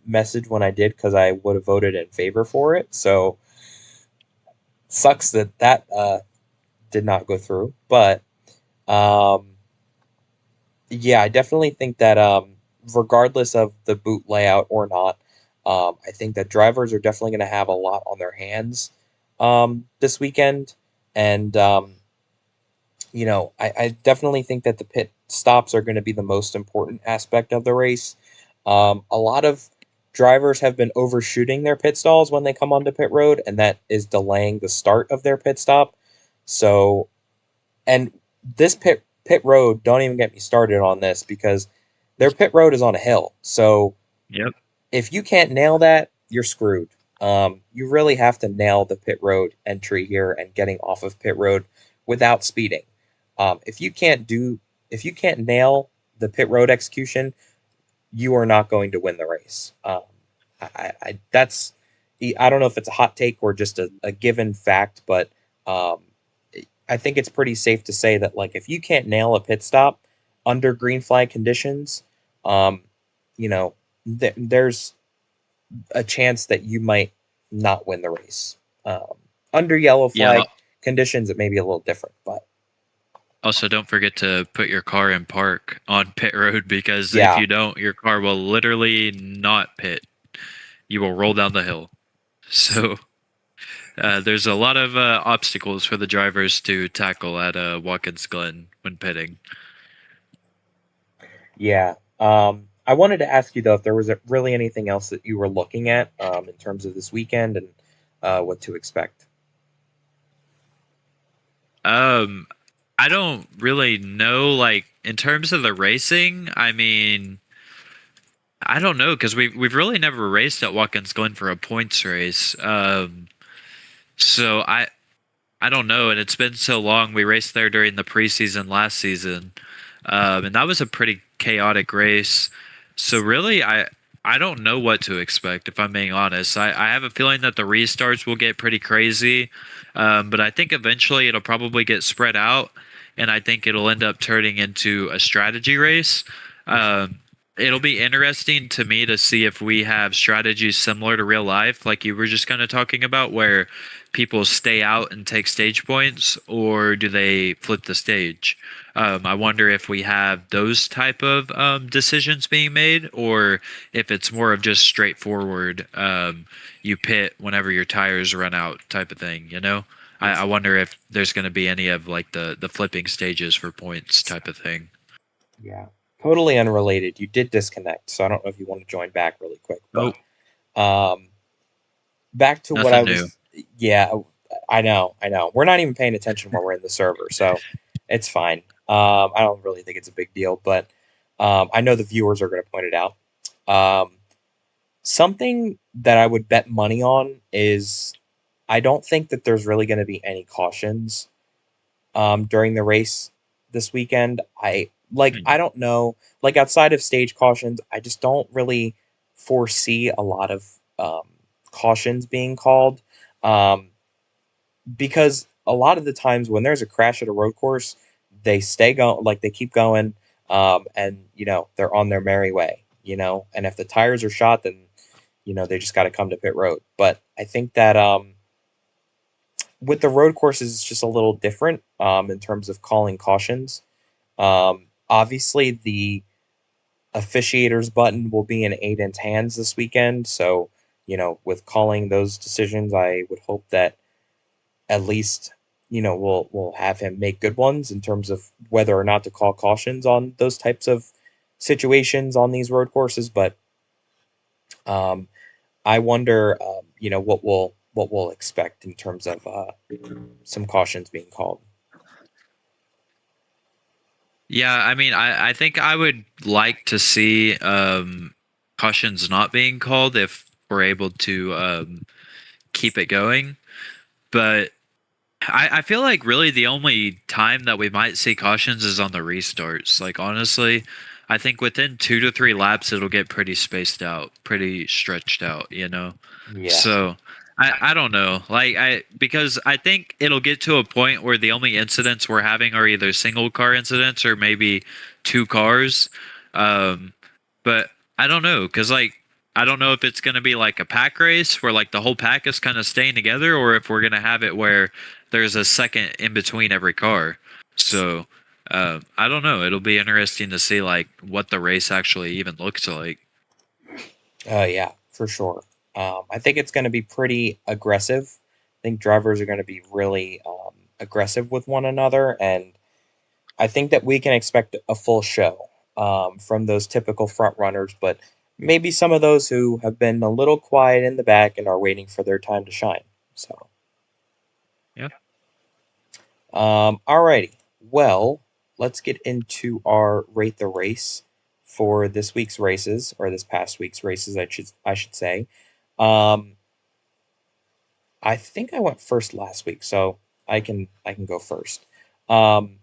message when I did because I would have voted in favor for it. So sucks that did not go through. But um, yeah, I definitely think that regardless of the boot layout or not, I think that drivers are definitely going to have a lot on their hands this weekend. And I definitely think that the pit stops are going to be the most important aspect of the race. A lot of drivers have been overshooting their pit stalls when they come onto pit road, and that is delaying the start of their pit stop. So, and this pit road, don't even get me started on this because their pit road is on a hill. So Yep. if you can't nail that, you're screwed. You really have to nail the pit road entry here and getting off of pit road without speeding. Um, if you can't do, if you can't nail the pit road execution, you are not going to win the race. That's, I don't know if it's a hot take or just a given fact, but um, I think it's pretty safe to say that like if you can't nail a pit stop under green flag conditions, um, you know, there's a chance that you might not win the race. Under yellow Yeah. flag conditions, it may be a little different, but Also, don't forget to put your car in park on pit road because if yeah, you don't, your car will literally not pit. You will roll down the hill. So there's a lot of obstacles for the drivers to tackle at Watkins Glen when pitting. yeah. I wanted to ask you though if there was really anything else that you were looking at in terms of this weekend and what to expect. Um, I don't really know. Like in terms of the racing, I mean, I don't know because we've really never raced at Watkins Glen for a points race. So I don't know, and it's been so long. We raced there during the preseason last season, and that was a pretty chaotic race. So really, I don't know what to expect, if I'm being honest. I have a feeling that the restarts will get pretty crazy, but I think eventually it'll probably get spread out, and I think it'll end up turning into a strategy race. Um, it'll be interesting to me to see if we have strategies similar to real life, like you were just kind of talking about, where people stay out and take stage points, or do they flip the stage? I wonder if we have those type of decisions being made, or if it's more of just straightforward, you pit whenever your tires run out type of thing. I wonder if there's going to be any of like the flipping stages for points type of thing. Yeah. Totally unrelated. You did disconnect, so I don't know if you want to join back really quick, Oh, but um, back to what I nothing new. was. Yeah, I know, I know. We're not even paying attention when we're in the server, so it's fine. I don't really think it's a big deal, but I know the viewers are going to point it out. Um, Something that I would bet money on is I don't think that there's really going to be any cautions during the race this weekend. Hmm. I don't know, like outside of stage cautions, I just don't really foresee a lot of cautions being called um, because a lot of the times when there's a crash at a road course, they stay going, like they keep going, and they're on their merry way. And if the tires are shot, then they just got to come to pit road. But I think that with the road courses, it's just a little different in terms of calling cautions. Obviously, the officiators button will be in Aiden's hands this weekend. So, with calling those decisions, I would hope that at least, we'll have him make good ones in terms of whether or not to call cautions on those types of situations on these road courses. But um, I wonder, what we'll expect in terms of some cautions being called. Yeah, I mean, I think I would like to see cautions not being called if we're able to keep it going. But I feel like really the only time that we might see cautions is on the restarts. Like honestly, I think within 2 to 3 laps it'll get pretty spaced out, pretty stretched out. Yeah. So I don't know. Like because I think it'll get to a point where the only incidents we're having are either single car incidents or maybe two cars. Um, but I don't know because like I don't know if it's going to be like a pack race where like the whole pack is kind of staying together, or if we're going to have it where there's a second in between every car. So I don't know. It'll be interesting to see like what the race actually even looks like. Yeah, for sure. I think it's going to be pretty aggressive. I think drivers are going to be really aggressive with one another, and I think that we can expect a full show from those typical front runners, but maybe some of those who have been a little quiet in the back and are waiting for their time to shine. So, Yeah. alrighty. Well, let's get into our rate the race for this week's races or this past week's races. I should say. Um, I think I went first last week, so I can go first. Um,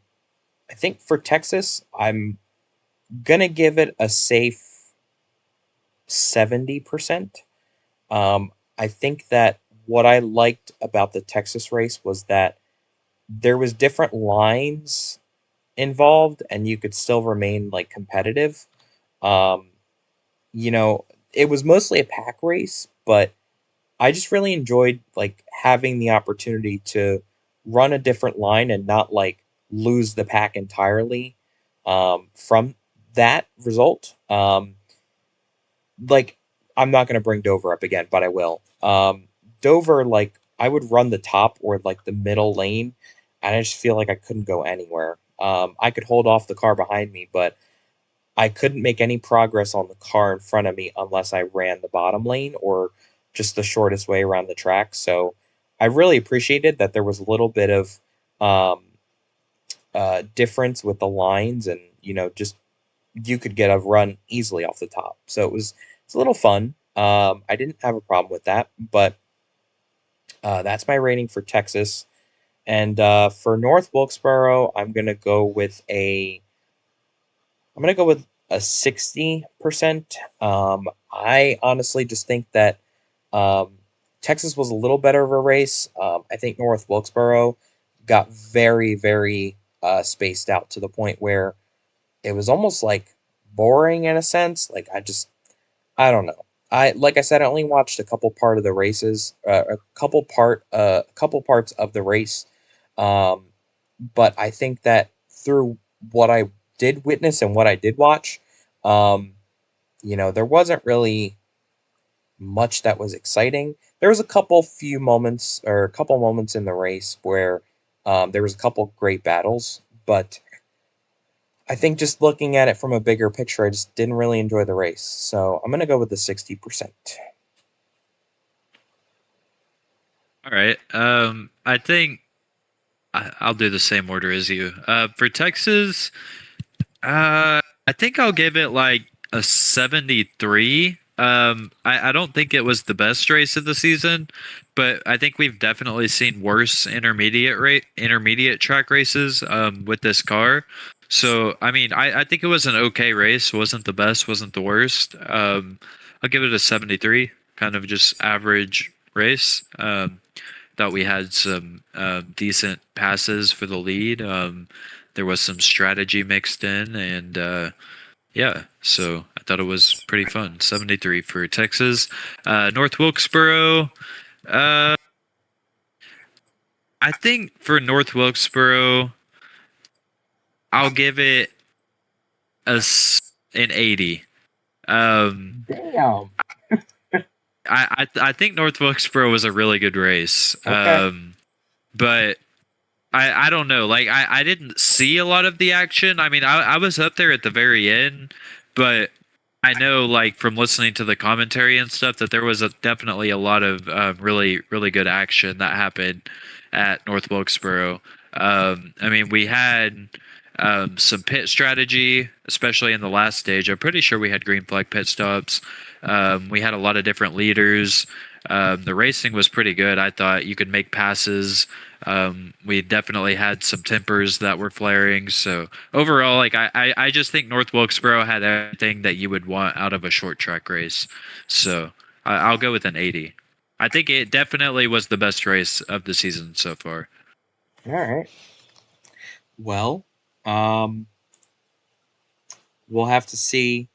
I think for Texas, I'm gonna give it a safe 70%. I think that what I liked about the Texas race was that there was different lines involved, and you could still remain like competitive. Um, you know, it was mostly a pack race, but I just really enjoyed like having the opportunity to run a different line and not like lose the pack entirely from that result. Like I'm not going to bring Dover up again, but I will. Dover, like I would run the top or like the middle lane, and I just feel like I couldn't go anywhere. I could hold off the car behind me, but I couldn't make any progress on the car in front of me unless I ran the bottom lane or just the shortest way around the track. So I really appreciated that there was a little bit of um, difference with the lines, and just you could get a run easily off the top. So it's a little fun. I didn't have a problem with that, but that's my rating for Texas. And for North Wilkesboro, I'm gonna go with a 60%. I honestly just think that um, Texas was a little better of a race. I think North Wilkesboro got very, very spaced out to the point where it was almost like boring in a sense. Like I don't know. I like I said, I only watched a couple part of the races, a couple parts of the race. Um, but I think that through what I did witness and what I did watch, um, there wasn't really much that was exciting. There was a couple moments in the race where there was a couple great battles, but I think just looking at it from a bigger picture, I just didn't really enjoy the race. So I'm gonna go with the 60%. All right. I think I'll do the same order as you. For Texas, I think I'll give it like a 73. I don't think it was the best race of the season, but I think we've definitely seen worse intermediate track races with this car. So I mean, I think it was an okay race. Wasn't the best, wasn't the worst. I'll give it a 73. Kind of just average race. Thought we had some decent passes for the lead. There was some strategy mixed in, and yeah, so I thought it was pretty fun. 73 for Texas. North Wilkesboro. Uh, I think for North Wilkesboro, I'll give it an 80. Um, Damn. I think North Wilkesboro was a really good race. Okay. But I don't know. Like I didn't see a lot of the action. I mean, I was up there at the very end, but I know like from listening to the commentary and stuff that there was definitely a lot of really really good action that happened at North Wilkesboro. I mean, we had some pit strategy, especially in the last stage. I'm pretty sure we had green flag pit stops. We had a lot of different leaders. The racing was pretty good. I thought you could make passes. We definitely had some tempers that were flaring. So overall, like I just think North Wilkesboro had everything that you would want out of a short track race. So I'll go with an 80. I think it definitely was the best race of the season so far. All right. Well, um, we'll have to see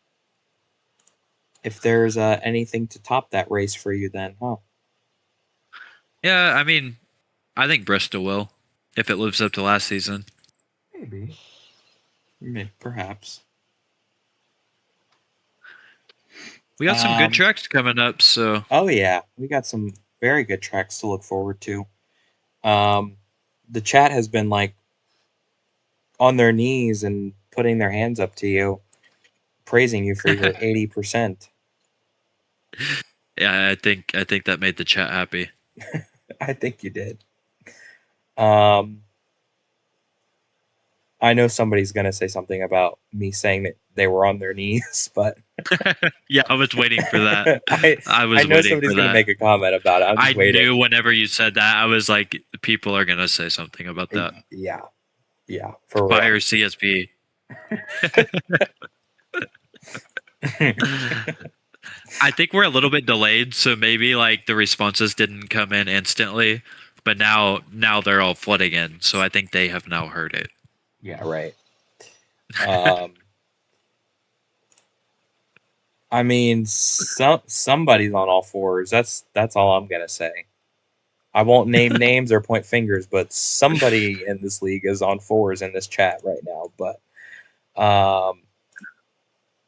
if there's anything to top that race for you then, huh? Yeah, I mean, I think Bristol will if it lives up to last season. Maybe. Perhaps. We got some good Um, tracks coming up, so oh yeah, we got some very good tracks to look forward to. Um, the chat has been like on their knees and putting their hands up to you, praising you for your 80%. yeah, I think that made the chat happy. I think you did. Um, I know somebody's gonna say something about me saying that they were on their knees, but Yeah, I was waiting for that. I I I was know waiting somebody's for gonna that. make a comment about it. I'm I just waiting. knew whenever you said that, I was like, people are gonna say something about that. Yeah, yeah, for real. Fire CSP. I think we're a little bit delayed, so maybe like the responses didn't come in instantly, but now they're all flooding in, so I think they have now heard it. Yeah, right. Um, I mean, somebody's on all fours. That's all I'm gonna say. I won't name names or point fingers, but somebody in this league is on fours in this chat right now. But um,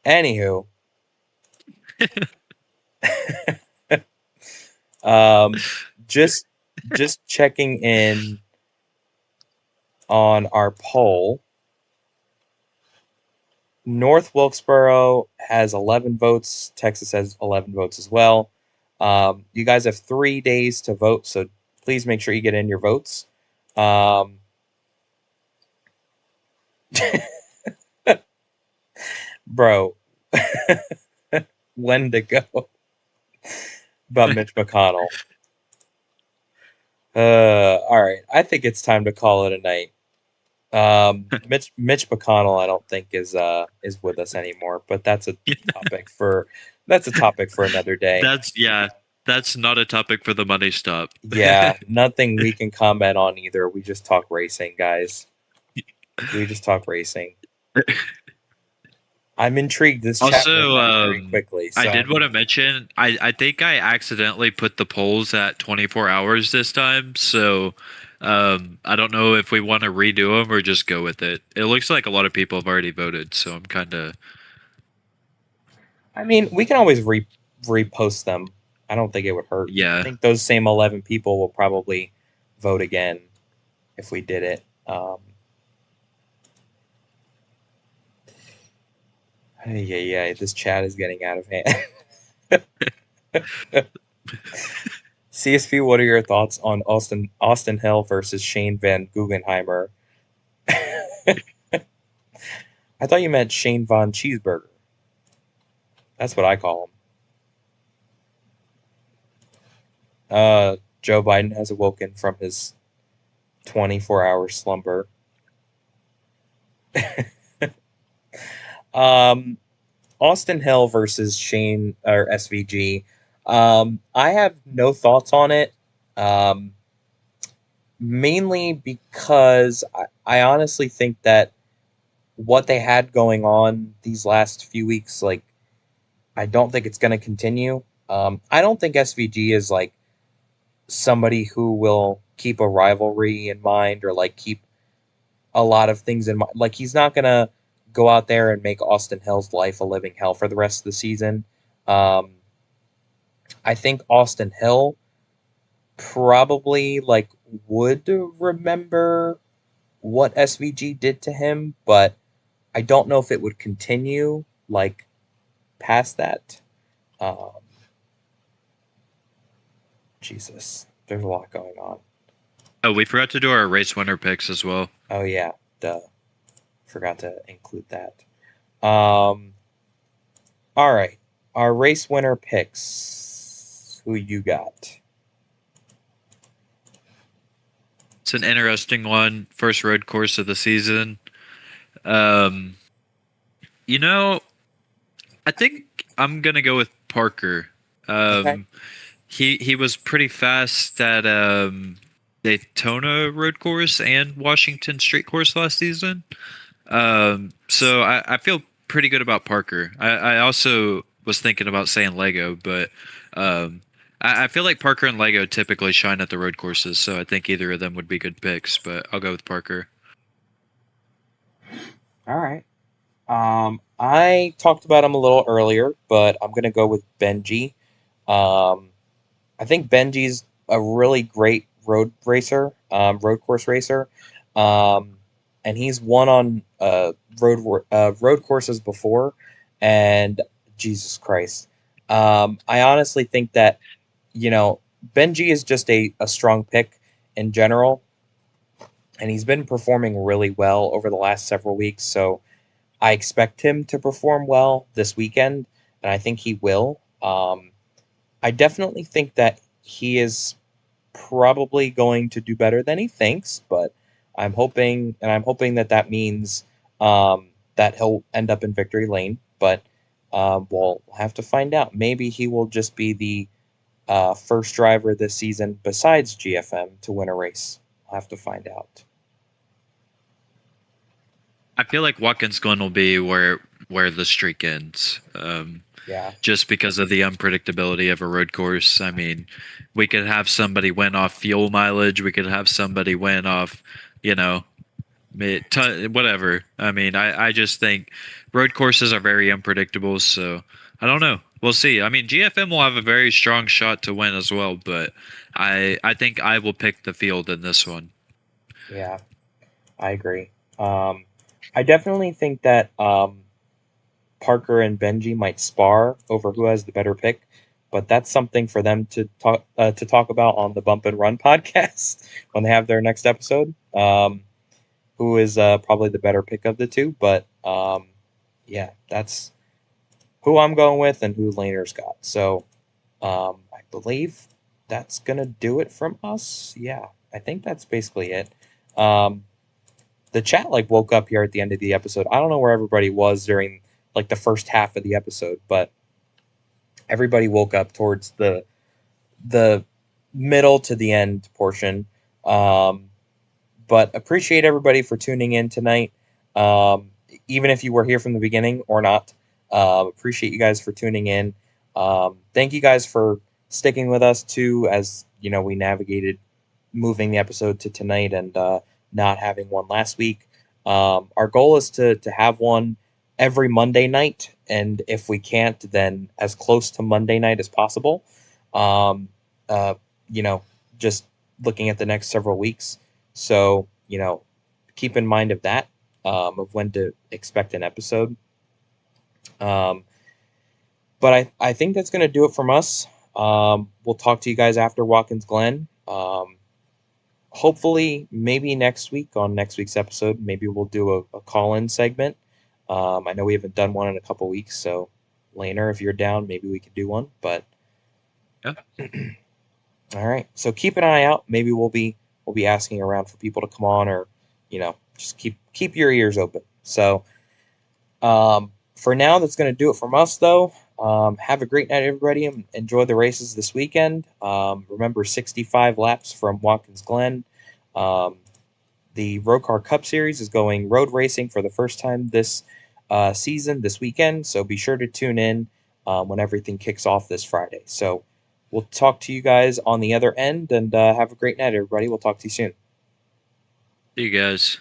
anywho, um, just just checking in on our poll. North Wilkesboro has 11 votes. Texas has 11 votes as well. You guys have 3 days to vote, so please make sure you get in your votes. Um, bro, when to go about Mitch McConnell. All right. I think it's time to call it a night. Mitch McConnell, I don't think is with us anymore, but topic for that's a topic for another day. That's yeah. That's not a topic for the money stop. Yeah, nothing we can comment on either. We just talk racing, guys. We just talk racing. I'm intrigued. This chat went Also, by very quickly, I so did I'm want to mention, I think I accidentally put the polls at 24 hours this time. So I don't know if we want to redo them or just go with it. It looks like a lot of people have already voted. So I'm kind of, I mean, we can always repost them. I don't think it would hurt. I yeah. think those same 11 people will probably vote again if we did it. Yeah, this chat is getting out of hand. CSP, what are your thoughts on Austin Hill versus Shane Van Guggenheimer? I thought you meant Shane Von Cheeseburger. That's what I call him. Joe Biden has awoken from his 24-hour slumber. um, Austin Hill versus Shane or SVG. I have no thoughts on it. Um, Mainly because I honestly think that what they had going on these last few weeks, like, I don't think it's going to continue. I don't think SVG is like somebody who will keep a rivalry in mind or like keep a lot of things in mind. Like, he's not going to go out there and make Austin Hill's life a living hell for the rest of the season. Um, I think Austin Hill probably like would remember what SVG did to him, but I don't know if it would continue like past that. Um, Jesus, there's a lot going on. Oh, we forgot to do our race winner picks as well. Oh yeah, duh, forgot to include that. Um, all right, our race winner picks. Who you got? It's an interesting one. First road course of the season. Um, you know, I think I'm gonna go with Parker. Okay. Um, he was pretty fast at Daytona road course and Washington street course last season. So I feel pretty good about Parker. I also was thinking about saying Lego, but um, I feel like Parker and Lego typically shine at the road courses, so I think either of them would be good picks. But I'll go with Parker. All right. I talked about him a little earlier, but I'm gonna go with Benji. Um, I think Benji's a really great road course racer, um, and he's won on road courses before. And Jesus Christ, I honestly think that you know Benji is just a strong pick in general, and he's been performing really well over the last several weeks. So I expect him to perform well this weekend, and I think he will. I definitely think that he is probably going to do better than he thinks, but I'm hoping that that means that he'll end up in victory lane. But we'll have to find out. Maybe he will just be the first driver this season besides GFM to win a race. We'll have to find out. I feel like Watkins Glen will be where the streak ends. Yeah, Just because of the unpredictability of a road course. I mean, we could have somebody win off fuel mileage. We could have somebody win off, you know, whatever. I mean, I just think road courses are very unpredictable. So I don't know. We'll see. I mean, GFM will have a very strong shot to win as well, but I think I will pick the field in this one. yeah, I agree. I definitely think that Parker and Benji might spar over who has the better pick, but that's something for them to talk about on the Bump and Run podcast when they have their next episode. Who is probably the better pick of the two? But yeah, that's who I'm going with and who Laner's got. So I believe that's gonna do it from us. Yeah, I think that's basically it. Um, the chat like woke up here at the end of the episode. I don't know where everybody was during like the first half of the episode, but everybody woke up towards the middle to the end portion. Um, but appreciate everybody for tuning in tonight. Um, Even if you were here from the beginning or not, appreciate you guys for tuning in. Thank you guys for sticking with us too, as you know we navigated moving the episode to tonight and not having one last week. Our goal is to have one every Monday night, and if we can't, then as close to Monday night as possible. Um, uh, you know, just looking at the next several weeks. So, keep in mind of that, of when to expect an episode. Um, but I think that's going to do it from us. We'll talk to you guys after Watkins Glen. Hopefully, maybe next week on next week's episode, maybe we'll do a call in segment. I know we haven't done one in a couple weeks, so Laner, if you're down, maybe we could do one. But Yeah. all right, so keep an eye out. Maybe we'll be asking around for people to come on, or just keep your ears open. So for now, that's going to do it from us, though. Have a great night, everybody, and enjoy the races this weekend. Remember, 65 laps from Watkins Glen. Um, the ROCAR Cup Series is going road racing for the first time this season, this weekend. So be sure to tune in when everything kicks off this Friday. So we'll talk to you guys on the other end, and have a great night, everybody. We'll talk to you soon. See you guys.